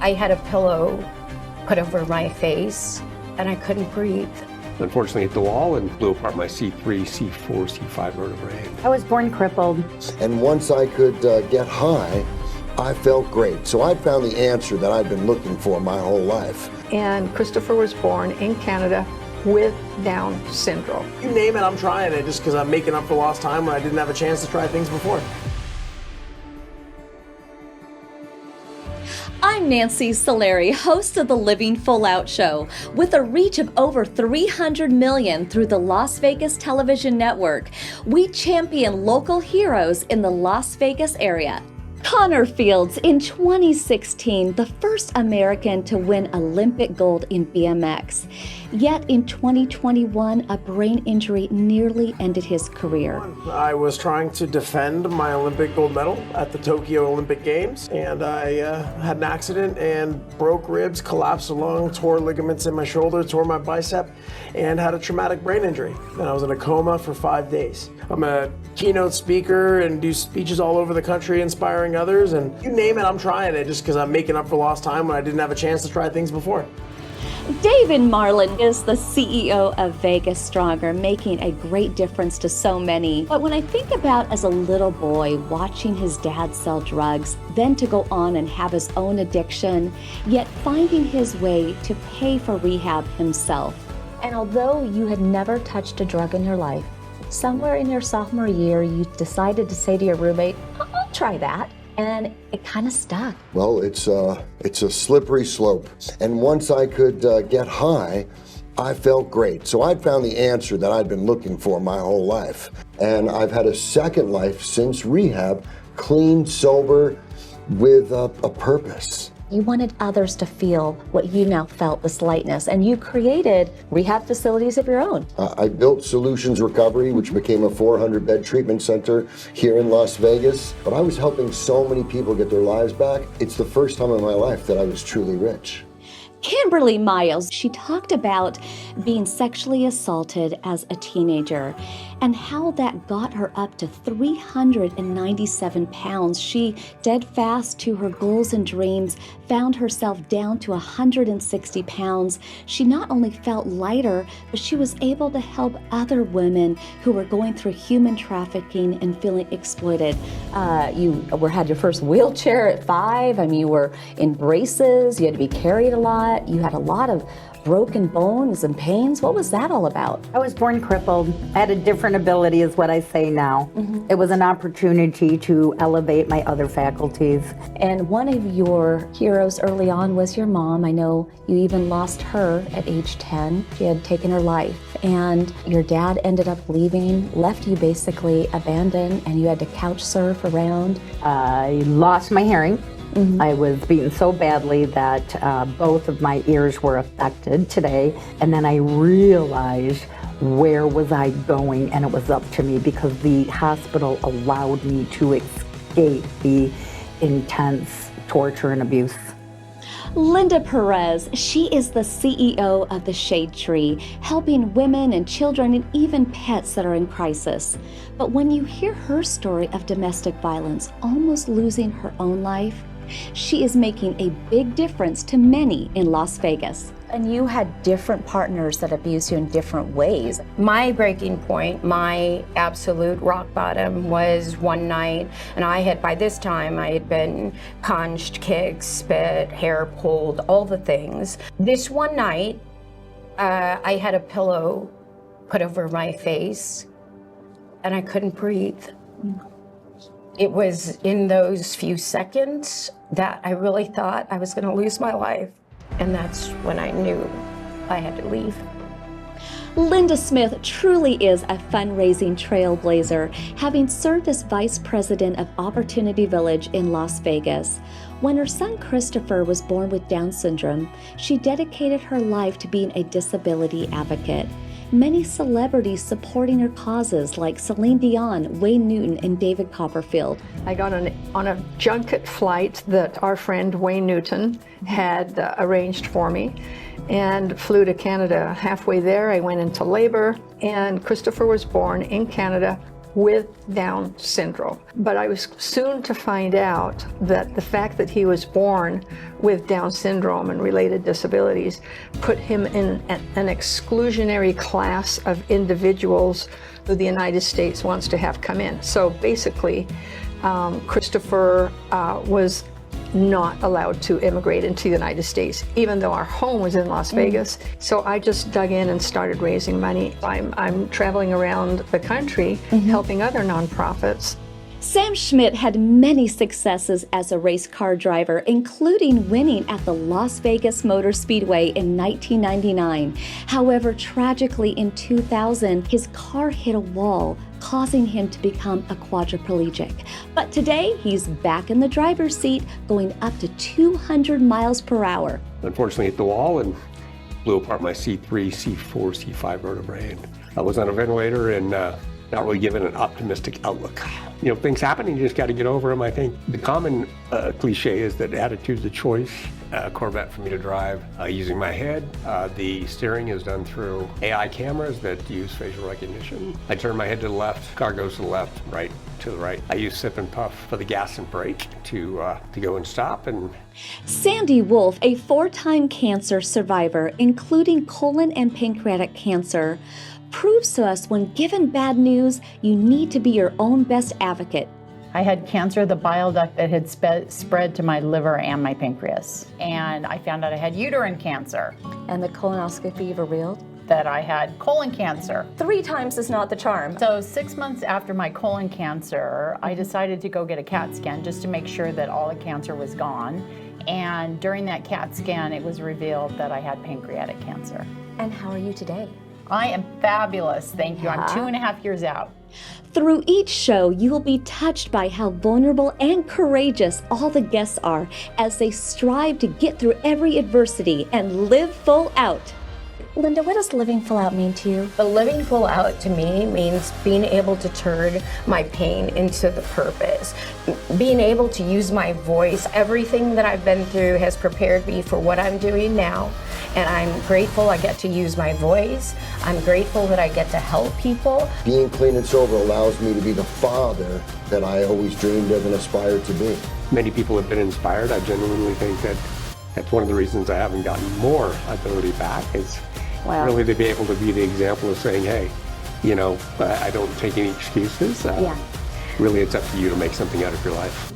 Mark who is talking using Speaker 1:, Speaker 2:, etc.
Speaker 1: I had a pillow put over my face and I couldn't breathe.
Speaker 2: Unfortunately, hit the wall and blew apart my C3, C4, C5 vertebrae.
Speaker 3: I was born crippled.
Speaker 4: And once I could get high, I felt great. So I found the answer that I'd been looking for my whole life.
Speaker 5: And Christopher was born in Canada with Down syndrome.
Speaker 6: You name it, I'm trying it just because I'm making up for lost time when I didn't have a chance to try things before.
Speaker 7: I'm Nancy Solari, host of the Living Full Out Show. With a reach of over 300 million through the Las Vegas television network, we champion local heroes in the Las Vegas area. Connor Fields, in 2016, the first American to win Olympic gold in BMX. Yet in 2021, a brain injury nearly ended his career.
Speaker 6: I was trying to defend my Olympic gold medal at the Tokyo Olympic Games, and I had an accident and broke ribs, collapsed a lung, tore ligaments in my shoulder, tore my bicep, and had a traumatic brain injury. And I was in a coma for 5 days. I'm a keynote speaker and do speeches all over the country inspiring others, and you name it, I'm trying it just because I'm making up for lost time when I didn't have a chance to try things before.
Speaker 7: David Marlin is the CEO of Vegas Stronger, making a great difference to so many. But when I think about as a little boy watching his dad sell drugs, then to go on and have his own addiction, yet finding his way to pay for rehab himself. And although you had never touched a drug in your life, somewhere in your sophomore year, you decided to say to your roommate, I'll try that. And it kind of stuck.
Speaker 4: Well, it's a slippery slope. And once I could get high, I felt great. So I'd found the answer that I'd been looking for my whole life. And I've had a second life since rehab, clean, sober, with a purpose.
Speaker 7: You wanted others to feel what you now felt, this lightness, and you created rehab facilities of your own.
Speaker 4: I built Solutions Recovery, which became a 400-bed treatment center here in Las Vegas. But I was helping so many people get their lives back. It's the first time in my life that I was truly rich.
Speaker 7: Kimberly Miles, she talked about being sexually assaulted as a teenager and how that got her up to 397 pounds. She, dead fast to her goals and dreams, found herself down to 160 pounds. She not only felt lighter, but she was able to help other women who were going through human trafficking and feeling exploited. You had your first wheelchair at 5. I mean, you were in braces. You had to be carried a lot. You had a lot of broken bones and pains. What was that all about?
Speaker 3: I was born crippled. I had a different ability is what I say now. It was an opportunity to elevate my other faculties.
Speaker 7: And one of your heroes early on was your mom. I know you even lost her at age 10. She had taken her life. And your dad ended up leaving, left you basically abandoned, and you had to couch surf around.
Speaker 3: I lost my hearing. I was beaten so badly that both of my ears were affected today. And then I realized where was I going, and it was up to me because the hospital allowed me to escape the intense torture and abuse.
Speaker 7: Linda Perez, she is the CEO of the Shade Tree, helping women and children and even pets that are in crisis. But when you hear her story of domestic violence, almost losing her own life, she is making a big difference to many in Las Vegas. And you had different partners that abused you in different ways.
Speaker 1: My breaking point, my absolute rock bottom was one night, and by this time, I had been punched, kicked, spit, hair pulled, all the things. This one night, I had a pillow put over my face, and I couldn't breathe. It was in those few seconds that I really thought I was going to lose my life. And that's when I knew I had to leave.
Speaker 7: Linda Smith truly is a fundraising trailblazer, having served as Vice President of Opportunity Village in Las Vegas. When her son Christopher was born with Down syndrome, she dedicated her life to being a disability advocate. Many celebrities supporting her causes like Celine Dion, Wayne Newton, and David Copperfield.
Speaker 5: I got on a junket flight that our friend Wayne Newton had arranged for me and flew to Canada. Halfway there, I went into labor, and Christopher was born in Canada with Down syndrome. But I was soon to find out that the fact that he was born with Down syndrome and related disabilities put him in an exclusionary class of individuals who the United States wants to have come in. So basically, Christopher was not allowed to immigrate into the United States, even though our home was in Las Vegas. So I just dug in and started raising money. I'm traveling around the country helping other nonprofits.
Speaker 7: Sam Schmidt had many successes as a race car driver, including winning at the Las Vegas Motor Speedway in 1999. However, tragically in 2000, his car hit a wall, causing him to become a quadriplegic. But today, he's back in the driver's seat, going up to 200 miles per hour.
Speaker 2: Unfortunately, hit the wall and blew apart my C3, C4, C5 vertebrae. And I was on a ventilator and not really given an optimistic outlook. You know, things happen and you just got to get over them. I think the common cliche is that attitude's a choice. Corvette for me to drive using my head. The steering is done through AI cameras that use facial recognition. I turn my head to the left, car goes to the left, right to the right. I use sip and puff for the gas and brake to go and stop. And
Speaker 7: Sandy Wolf, a 4-time cancer survivor, including colon and pancreatic cancer, proves to us when given bad news, you need to be your own best advocate.
Speaker 8: I had cancer of the bile duct that had spread to my liver and my pancreas. And I found out I had uterine cancer.
Speaker 7: And the colonoscopy revealed
Speaker 8: that I had colon cancer.
Speaker 7: 3 times is not the charm.
Speaker 8: So 6 months after my colon cancer, I decided to go get a CAT scan just to make sure that all the cancer was gone. And during that CAT scan, it was revealed that I had pancreatic cancer.
Speaker 7: And how are you today?
Speaker 8: I am fabulous, thank you. I'm 2.5 years out.
Speaker 7: Through each show, you will be touched by how vulnerable and courageous all the guests are as they strive to get through every adversity and live full out. Linda, what does living full out mean to you?
Speaker 1: The living full out to me means being able to turn my pain into the purpose. Being able to use my voice. Everything that I've been through has prepared me for what I'm doing now. And I'm grateful I get to use my voice. I'm grateful that I get to help people.
Speaker 4: Being clean and sober allows me to be the father that I always dreamed of and aspired to be.
Speaker 2: many people have been inspired. I genuinely think that that's one of the reasons I haven't gotten more ability back is really to be able to be the example of saying, hey, you know, I don't take any excuses. Really, it's up to you to make something out of your life.